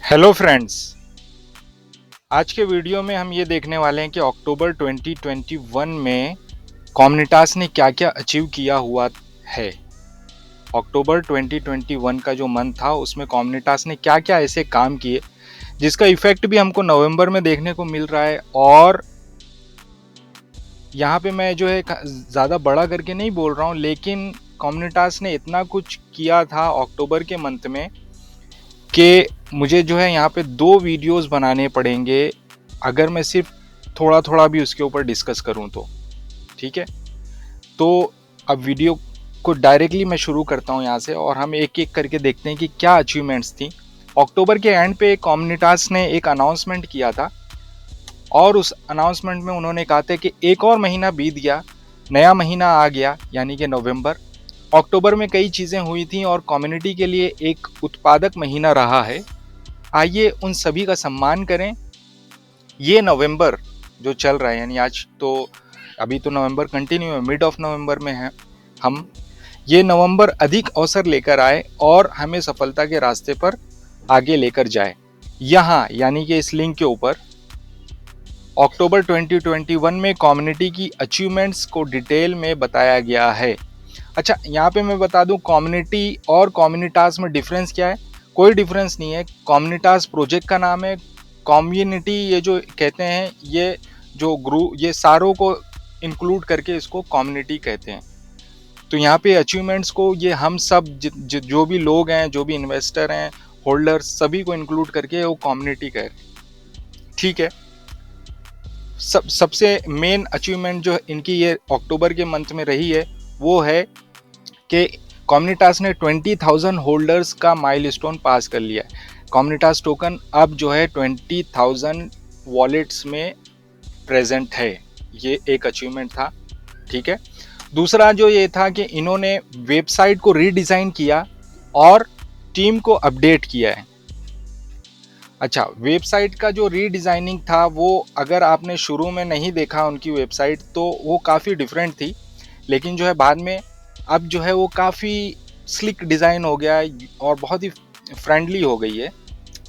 Hello friends. आज के video में हम ये देखने वाले हैं कि अक्टूबर 2021 में कॉम्निटास ने क्या क्या अचीव किया हुआ है। अक्टूबर 2021 का जो मंथ था उसमें कॉम्निटास ने क्या क्या ऐसे काम किए जिसका इफेक्ट भी हमको नवंबर में देखने को मिल रहा है। और यहाँ पे मैं जो है ज़्यादा बड़ा करके नहीं बोल रहा हूँ, लेकिन कॉम्निटास ने इतना कुछ किया था अक्टूबर के मंथ में कि मुझे जो है यहाँ पे 2 वीडियोस बनाने पड़ेंगे अगर मैं सिर्फ थोड़ा थोड़ा भी उसके ऊपर डिस्कस करूँ तो। ठीक है, तो अब वीडियो को डायरेक्टली मैं शुरू करता हूँ यहाँ से और हम एक एक करके देखते हैं कि क्या अचीवमेंट्स थी। अक्टूबर के एंड पे कॉम्निटास ने एक अनाउंसमेंट किया था और उस अनाउंसमेंट में उन्होंने कहा था कि एक और महीना बीत गया, नया महीना आ गया यानी कि नवंबर। अक्टूबर में कई चीज़ें हुई थी और कम्युनिटी के लिए एक उत्पादक महीना रहा है। आइए उन सभी का सम्मान करें। ये नवंबर जो चल रहा है, यानी आज तो अभी तो नवंबर कंटिन्यू है, मिड ऑफ नवंबर में है हम। ये नवंबर अधिक अवसर लेकर आए और हमें सफलता के रास्ते पर आगे लेकर जाए। यहाँ यानी कि इस लिंक के ऊपर अक्टूबर 2021 में कम्युनिटी की अचीवमेंट्स को डिटेल में बताया गया है। अच्छा, यहाँ पे मैं बता दूं कम्युनिटी और कम्युनिटास में डिफरेंस क्या है। कोई डिफरेंस नहीं है। कम्युनिटास प्रोजेक्ट का नाम है, कम्युनिटी ये जो कहते हैं, ये जो ग्रुप, ये सारों को इंक्लूड करके इसको कम्युनिटी कहते हैं। तो यहाँ पे अचीवमेंट्स को ये हम सब जो भी लोग हैं, जो भी इन्वेस्टर हैं, होल्डर्स, सभी को इंक्लूड करके वो कम्युनिटी कह रहे हैं। ठीक है, सबसे मेन अचीवमेंट जो इनकी ये अक्टूबर के मंथ में रही है वो है कि कम्युनिटास ने 20,000 होल्डर्स का माइलस्टोन पास कर लिया है। कम्युनिटास टोकन अब जो है 20,000 वॉलेट्स में प्रेजेंट है। ये एक अचीवमेंट था। ठीक है, दूसरा जो ये था कि इन्होंने वेबसाइट को रीडिज़ाइन किया और टीम को अपडेट किया है। अच्छा, वेबसाइट का जो रीडिज़ाइनिंग था वो अगर आपने शुरू में नहीं देखा उनकी वेबसाइट तो वो काफ़ी डिफरेंट थी, लेकिन जो है बाद में अब जो है वो काफ़ी स्लिक डिज़ाइन हो गया है और बहुत ही फ्रेंडली हो गई है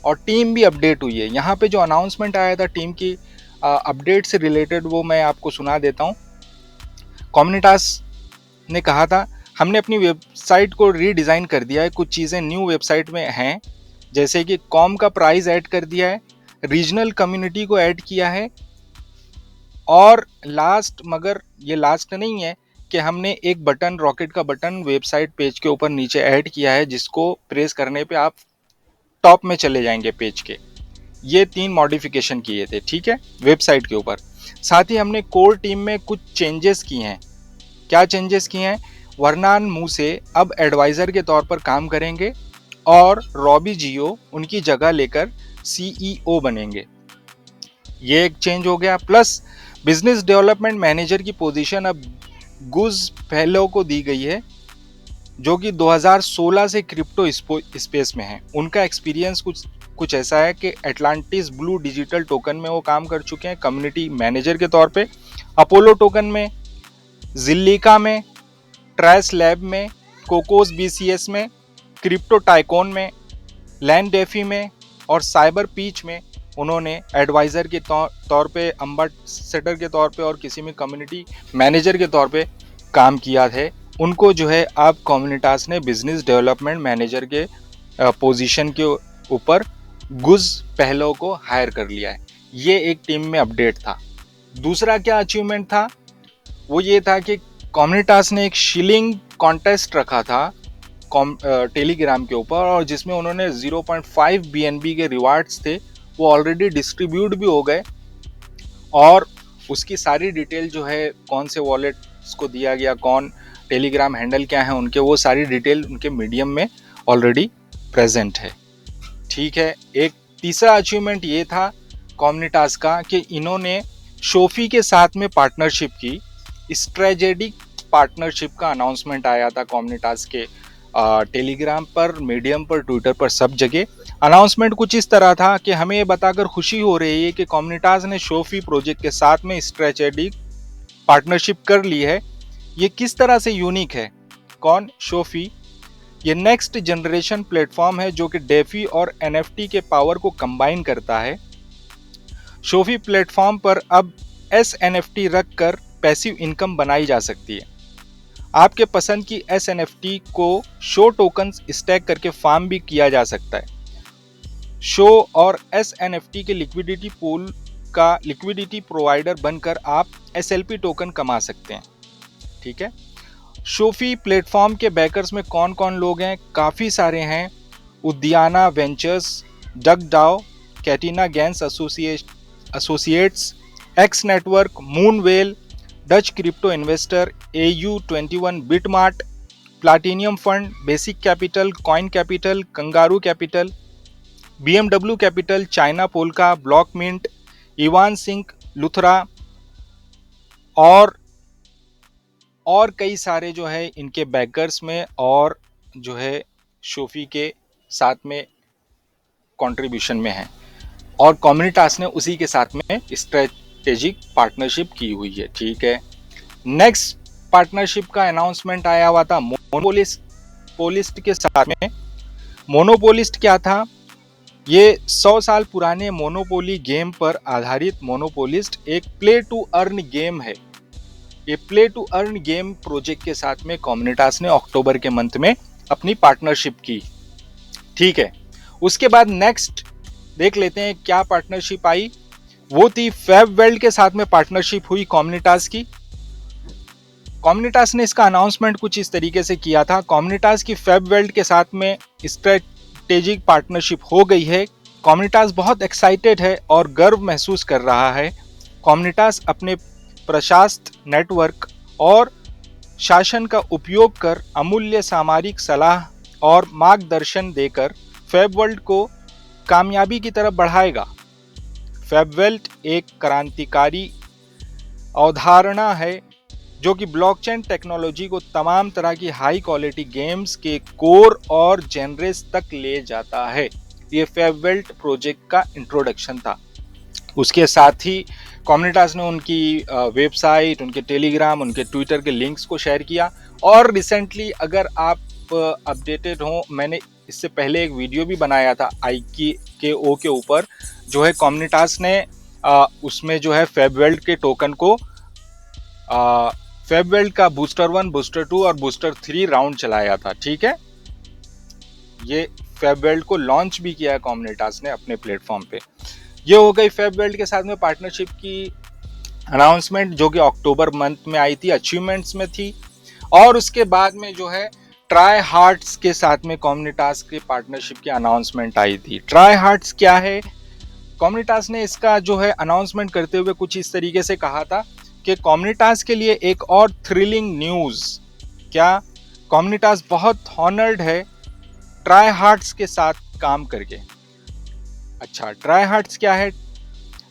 और टीम भी अपडेट हुई है। यहाँ पे जो अनाउंसमेंट आया था टीम की अपडेट से रिलेटेड वो मैं आपको सुना देता हूँ। कम्युनिटास ने कहा था हमने अपनी वेबसाइट को रीडिज़ाइन कर दिया है, कुछ चीज़ें न्यू वेबसाइट में हैं, जैसे कि कॉम का प्राइस ऐड कर दिया है, रीजनल कम्युनिटी को ऐड किया है और लास्ट, मगर ये लास्ट नहीं है, कि हमने एक बटन, रॉकेट का बटन वेबसाइट पेज के ऊपर नीचे ऐड किया है जिसको प्रेस करने पे आप टॉप में चले जाएंगे पेज के। ये 3 मॉडिफिकेशन किए थे, ठीक है, वेबसाइट के ऊपर। साथ ही हमने कोर टीम में कुछ चेंजेस किए हैं। क्या चेंजेस किए हैं? वर्नान मूसे अब एडवाइज़र के तौर पर काम करेंगे और रॉबी जियो उनकी जगह लेकर सीईओ बनेंगे। ये एक चेंज हो गया। प्लस बिजनेस डेवलपमेंट मैनेजर की पोजीशन अब गुज फेलो को दी गई है, जो कि 2016 से क्रिप्टो स्पेस में है। उनका एक्सपीरियंस कुछ ऐसा है कि एटलांटिस ब्लू डिजिटल टोकन में वो काम कर चुके हैं कम्युनिटी मैनेजर के तौर पे, अपोलो टोकन में, जिल्लिका में, ट्रैस लैब में, कोकोस बीसीएस में, क्रिप्टो टाइकोन में, लैंड डेफी में और साइबर पीच में उन्होंने एडवाइज़र के तौर पे, अम्बासडर के तौर पे और किसी में कम्युनिटी मैनेजर के तौर पे काम किया है। उनको जो है अब कम्युनिटास ने बिजनेस डेवलपमेंट मैनेजर के पोजीशन के ऊपर गुज पहलो को हायर कर लिया है। ये एक टीम में अपडेट था। दूसरा क्या अचीवमेंट था? वो ये था कि कम्युनिटास ने एक शिलिंग कॉन्टेस्ट रखा था टेलीग्राम के ऊपर और जिसमें उन्होंने 0.5 BNB के रिवार्ड्स थे वो ऑलरेडी डिस्ट्रीब्यूट भी हो गए और उसकी सारी डिटेल जो है, कौन से वॉलेट्स को दिया गया, कौन टेलीग्राम हैंडल क्या है उनके, वो सारी डिटेल उनके मीडियम में ऑलरेडी प्रेजेंट है। ठीक है, एक तीसरा अचीवमेंट ये था कम्युनिटास का कि इन्होंने शोफी के साथ में पार्टनरशिप की। स्ट्रेटेजिक पार्टनरशिप का अनाउंसमेंट आया था कम्युनिटास के टेलीग्राम पर, मीडियम पर, ट्विटर पर, सब जगह। अनाउंसमेंट कुछ इस तरह था कि हमें ये बताकर खुशी हो रही है कि कम्युनिटास ने शोफी प्रोजेक्ट के साथ में स्ट्रेटेजिक पार्टनरशिप कर ली है। ये किस तरह से यूनिक है? कौन? शोफी। ये नेक्स्ट जनरेशन प्लेटफॉर्म है जो कि डेफी और एनएफटी के पावर को कंबाइन करता है। शोफी प्लेटफॉर्म पर अब एसएनएफटी रखकर पैसिव इनकम बनाई जा सकती है। आपके पसंद की एसएनएफटी को शो टोकन्स स्टैक करके फार्म भी किया जा सकता है। शो और एसएनएफटी के लिक्विडिटी पूल का लिक्विडिटी प्रोवाइडर बनकर आप एसएलपी टोकन कमा सकते हैं। ठीक है, शोफी प्लेटफॉर्म के बैकर्स में कौन कौन लोग हैं? काफ़ी सारे हैं। उद्याना वेंचर्स, डगडाओ, कैटिना गैंस associates, X network, Moonwell, Dutch crypto investor, AU21 BitMart, platinum fund, basic capital, coin capital, kangaroo capital, BMW capital, China Polka, block mint, Evan sync, Luthra और कई सारे जो है इनके बैकर्स में और जो है शोफी के साथ में कंट्रीब्यूशन में है, और कम्युनिटास ने उसी के साथ में स्ट्रेटेजिक पार्टनरशिप की हुई है। ठीक है, नेक्स्ट पार्टनरशिप का अनाउंसमेंट आया हुआ था मोनोपोलिस्ट के साथ में। मोनोपोलिस्ट क्या था? ये 100 साल पुराने मोनोपोली गेम पर आधारित मोनोपोलिस्ट एक प्ले टू अर्न गेम है। ये play to earn game project के साथ में कम्युनिटास ने अक्टूबर के मंथ में अपनी पार्टनरशिप की। ठीक है, उसके बाद नेक्स्ट देख लेते हैं क्या पार्टनरशिप आई। वो थी फैबवेल्ड के साथ में पार्टनरशिप हुई कम्युनिटास की। कम्युनिटास ने इसका अनाउंसमेंट कुछ इस तरीके से किया था। कम्युनिटास की फैबवेल्ड के साथ में स्ट्रेटेजिक पार्टनरशिप हो गई है। कम्युनिटास बहुत एक्साइटेड है और गर्व महसूस कर रहा है। कम्युनिटास अपने प्रशस्त नेटवर्क और शासन का उपयोग कर अमूल्य सामरिक सलाह और मार्गदर्शन देकर फैबवर्ल्ड को कामयाबी की तरफ बढ़ाएगा। फैबवर्ल्ड एक क्रांतिकारी अवधारणा है जो कि ब्लॉकचेन टेक्नोलॉजी को तमाम तरह की हाई क्वालिटी गेम्स के कोर और जेनरेस तक ले जाता है। ये फैबवर्ल्ड प्रोजेक्ट का इंट्रोडक्शन था। उसके साथ ही कम्युनिटास ने उनकी वेबसाइट, उनके टेलीग्राम, उनके ट्विटर के लिंक्स को शेयर किया। और रिसेंटली अगर आप अपडेटेड हो, मैंने इससे पहले एक वीडियो भी बनाया था IKO के ऊपर, जो है कम्युनिटास ने उसमें जो है फैबवर्ल्ड के टोकन को फैबवर्ल्ड का बूस्टर 1, बूस्टर 2 और बूस्टर 3 राउंड चलाया था। ठीक है, ये फैबवर्ल्ड को लॉन्च भी किया है कम्युनिटास ने अपने प्लेटफॉर्म पे। ये हो गई फैबवर्ल्ड के साथ में पार्टनरशिप की अनाउंसमेंट, जो कि अक्टूबर मंथ में आई थी, अचीवमेंट्स में थी। और उसके बाद में जो है ट्राई हार्ट्स के साथ में कम्युनिटास के पार्टनरशिप की अनाउंसमेंट आई थी। ट्राई हार्ट्स क्या है? कम्युनिटास ने इसका जो है अनाउंसमेंट करते हुए कुछ इस तरीके से कहा था कि कम्युनिटास के लिए एक और थ्रिलिंग न्यूज़। क्या? कम्युनिटास बहुत हॉनर्ड है ट्राई हार्ट्स के साथ काम करके। अच्छा, ट्राई हार्ट्स क्या है?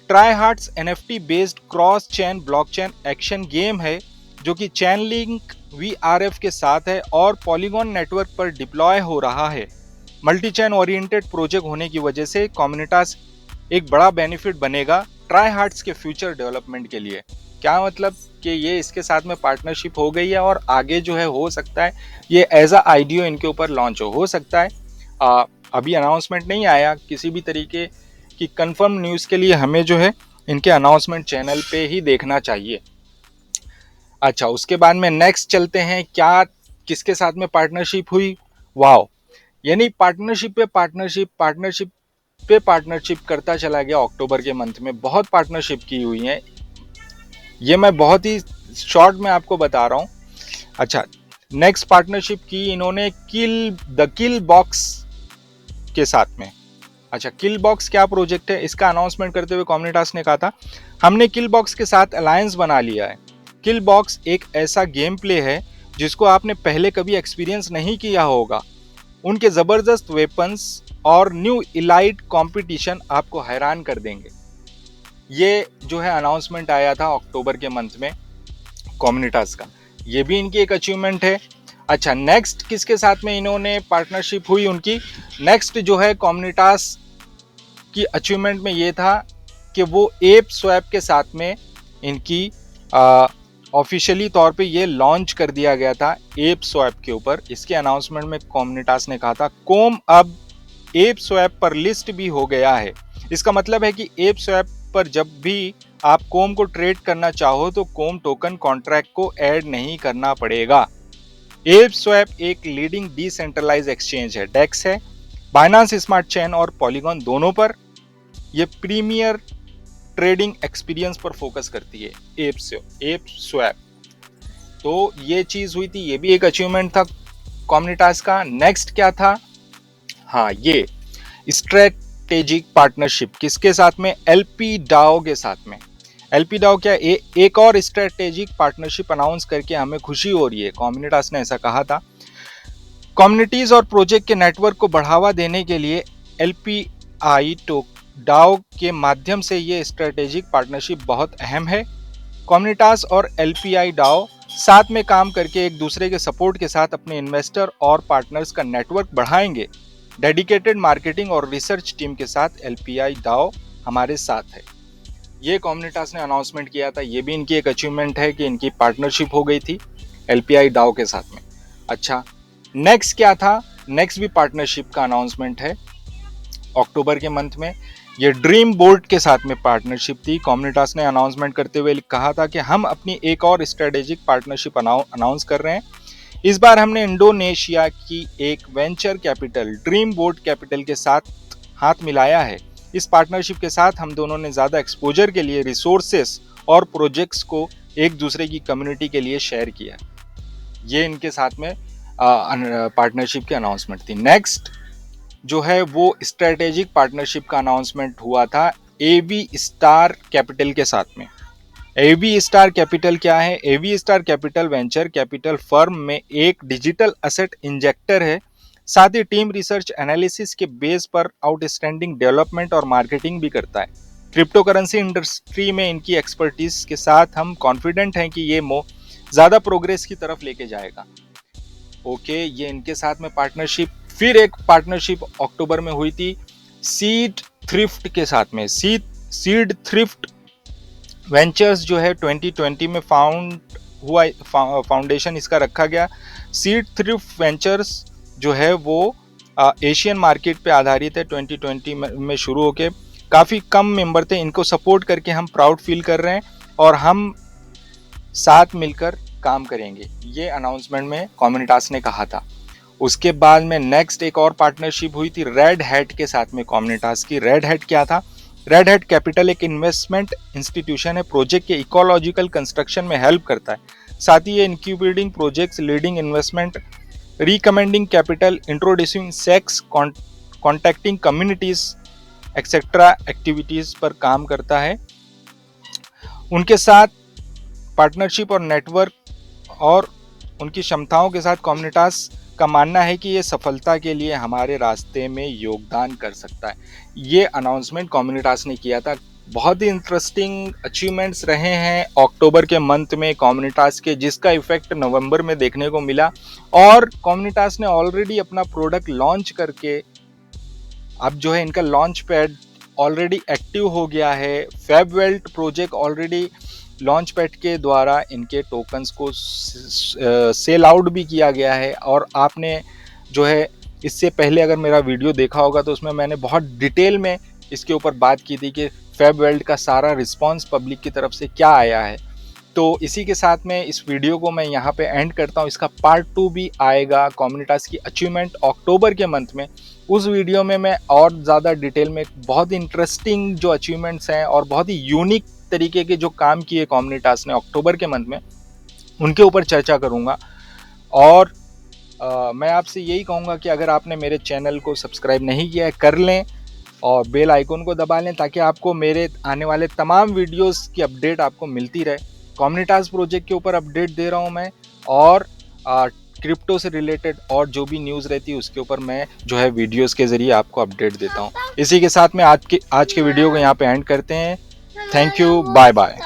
Try hearts NFT based cross chain blockchain action game है जो कि चैन लिंक VRF के साथ है और पॉलीगॉन नेटवर्क पर डिप्लॉय हो रहा है। मल्टी चैन ओरिएंटेड प्रोजेक्ट होने की वजह से कम्युनिटास एक बड़ा बेनिफिट बनेगा ट्राई हार्ट्स के फ्यूचर डेवलपमेंट के लिए। क्या मतलब कि ये इसके साथ में पार्टनरशिप हो गई है और आगे जो है हो सकता है ये एज अ आईडीओ इनके ऊपर लॉन्च हो सकता है। अभी अनाउंसमेंट नहीं आया, किसी भी तरीके की कंफर्म न्यूज़ के लिए हमें जो है इनके अनाउंसमेंट चैनल पे ही देखना चाहिए। अच्छा, उसके बाद में नेक्स्ट चलते हैं, क्या किसके साथ में पार्टनरशिप हुई? वाओ, यानी पार्टनरशिप पे पार्टनरशिप करता चला गया। अक्टूबर के मंथ में बहुत पार्टनरशिप की हुई है, ये मैं बहुत ही शॉर्ट में आपको बता रहा हूँ। अच्छा, नेक्स्ट पार्टनरशिप की इन्होंने किल बॉक्स के साथ में। अच्छा, किल बॉक्स क्या प्रोजेक्ट है? इसका अनाउंसमेंट करते हुए कम्युनिटास ने कहा था, हमने किल बॉक्स के साथ अलायंस बना लिया है। किल बॉक्स एक ऐसा गेम प्ले है जिसको आपने पहले कभी एक्सपीरियंस नहीं किया होगा। उनके ज़बरदस्त वेपन्स और न्यू इलाइट कंपटीशन आपको हैरान कर देंगे। ये जो है अनाउंसमेंट आया था अक्टूबर के मंथ में कम्युनिटास का, ये भी इनकी एक अचीवमेंट है। अच्छा, नेक्स्ट किसके साथ में इन्होंने पार्टनरशिप हुई उनकी? नेक्स्ट जो है कम्युनिटास की अचीवमेंट में ये था कि वो एप स्वैप के साथ में इनकी ऑफिशियली तौर पे ये लॉन्च कर दिया गया था एप स्वैप के ऊपर। इसके अनाउंसमेंट में कॉम्निटास ने कहा था कोम अब एप स्वैप पर लिस्ट भी हो गया है। इसका मतलब है कि एप स्वैप पर जब भी आप कोम को ट्रेड करना चाहो तो कोम टोकन कॉन्ट्रैक्ट को ऐड नहीं करना पड़ेगा। एप स्वैप एक लीडिंग डिसेंट्रलाइज एक्सचेंज है, डेक्स है, बाइनांस स्मार्ट चेन और पॉलीगॉन दोनों पर। ये प्रीमियर ट्रेडिंग एक्सपीरियंस पर फोकस करती है एप स्वैप। तो ये चीज हुई थी, ये भी एक अचीवमेंट था कॉम्निटास का। नेक्स्ट क्या था, हाँ ये स्ट्रेटेजिक पार्टनरशिप किसके साथ में, एलपी डाओ के साथ में। एलपी डाओ क्या एक और स्ट्रेटेजिक पार्टनरशिप अनाउंस करके हमें खुशी हो रही है, कॉम्निटास ने ऐसा कहा था। कम्युनिटीज और प्रोजेक्ट के नेटवर्क को बढ़ावा देने के लिए एलपीआई डाओ के माध्यम से ये स्ट्रेटेजिक पार्टनरशिप बहुत अहम है। कम्युनिटास और एलपीआई डाओ साथ में काम करके एक दूसरे के सपोर्ट के साथ अपने इन्वेस्टर और पार्टनर्स का नेटवर्क बढ़ाएंगे। डेडिकेटेड मार्केटिंग और रिसर्च टीम के साथ एलपीआई डाओ हमारे साथ है। ये कम्युनिटास ने अनाउंसमेंट किया था, ये भी इनकी एक अचीवमेंट है कि इनकी पार्टनरशिप हो गई थी एलपीआई डाओ के साथ में। अच्छा, नेक्स्ट क्या था, नेक्स्ट भी पार्टनरशिप का अनाउंसमेंट है अक्टूबर के मंथ में। ये ड्रीम बोर्ड के साथ में पार्टनरशिप थी। कम्युनिटास ने अनाउंसमेंट करते हुए कहा था कि हम अपनी एक और स्ट्रेटेजिक पार्टनरशिप अनाउंस कर रहे हैं। इस बार हमने इंडोनेशिया की एक venture capital dream board capital के साथ हाथ मिलाया है। इस पार्टनरशिप के साथ हम दोनों ने ज़्यादा एक्सपोजर के लिए रिसोर्सेस और प्रोजेक्ट्स को एक दूसरे की कम्युनिटी के लिए शेयर किया। ये इनके साथ में पार्टनरशिप की अनाउंसमेंट थी। नेक्स्ट जो है वो स्ट्रेटेजिक पार्टनरशिप का अनाउंसमेंट हुआ था एवी स्टार कैपिटल के साथ में। एवी स्टार कैपिटल क्या है, AV star capital venture capital firm में एक डिजिटल असेट इंजेक्टर है। साथ ही टीम रिसर्च एनालिसिस के बेस पर आउटस्टैंडिंग डेवलपमेंट और मार्केटिंग भी करता है। क्रिप्टो करेंसी इंडस्ट्री में इनकी एक्सपर्टीज के साथ हम कॉन्फिडेंट हैं कि ये ज़्यादा प्रोग्रेस की तरफ लेके जाएगा। ओके, ये इनके साथ में पार्टनरशिप। फिर एक पार्टनरशिप अक्टूबर में हुई थी सीड थ्रिफ्ट के साथ में। सीड थ्रिफ्ट वेंचर्स जो है 2020 में फाउंडेशन इसका रखा गया। सीड थ्रिफ्ट वेंचर्स जो है वो एशियन मार्केट पे आधारित है। 2020 में शुरू होके काफ़ी कम मेंबर थे, इनको सपोर्ट करके हम प्राउड फील कर रहे हैं और हम साथ मिलकर काम करेंगे, ये अनाउंसमेंट में कम्युनिटास ने कहा था। उसके बाद में नेक्स्ट एक और पार्टनरशिप हुई थी रेड हैट के साथ में कम्युनिटास की। रेड हैट क्या था, रेड हैट कैपिटल एक इन्वेस्टमेंट इंस्टीट्यूशन है, प्रोजेक्ट के इकोलॉजिकल कंस्ट्रक्शन में हेल्प करता है। साथ ही ये incubating projects, leading investment, recommending capital, introducing CEXs, contacting communities etcetera activities पर काम करता है। उनके साथ पार्टनरशिप और नेटवर्क और उनकी क्षमताओं के साथ कम्युनिटास का मानना है कि ये सफलता के लिए हमारे रास्ते में योगदान कर सकता है। ये अनाउंसमेंट कम्युनिटास ने किया था। बहुत ही इंटरेस्टिंग अचीवमेंट्स रहे हैं अक्टूबर के मंथ में कम्युनिटास के, जिसका इफेक्ट नवंबर में देखने को मिला। और कम्युनिटास ने ऑलरेडी अपना प्रोडक्ट लॉन्च करके अब जो है इनका लॉन्च पैड ऑलरेडी एक्टिव हो गया है। फेबवेल्ट प्रोजेक्ट ऑलरेडी लॉन्च पैड के द्वारा इनके टोकन्स को सेल आउट भी किया गया है। और आपने जो है इससे पहले अगर मेरा वीडियो देखा होगा तो उसमें मैंने बहुत डिटेल में इसके ऊपर बात की थी कि फेबवेल्ट का सारा रिस्पांस पब्लिक की तरफ से क्या आया है। तो इसी के साथ में इस वीडियो को मैं यहाँ पे एंड करता हूँ। इसका पार्ट 2 भी आएगा कम्युनिटास की अचीवमेंट अक्टूबर के मंथ में। उस वीडियो में मैं और ज़्यादा डिटेल में बहुत ही इंटरेस्टिंग जो अचीवमेंट्स हैं और बहुत ही यूनिक तरीके के जो काम किए कम्युनिटास ने अक्टूबर के मंथ में, उनके ऊपर चर्चा करूँगा। और मैं आपसे यही कहूँगा कि अगर आपने मेरे चैनल को सब्सक्राइब नहीं किया है कर लें और बेल आइकन को दबा लें ताकि आपको मेरे आने वाले तमाम वीडियोस की अपडेट आपको मिलती रहे। कम्युनिटास प्रोजेक्ट के ऊपर अपडेट दे रहा हूँ मैं, और क्रिप्टो से रिलेटेड और जो भी न्यूज़ रहती है उसके ऊपर मैं जो है वीडियोस के ज़रिए आपको अपडेट देता हूँ। इसी के साथ में आज के वीडियो को यहाँ पे एंड करते हैं। Thank you, bye bye.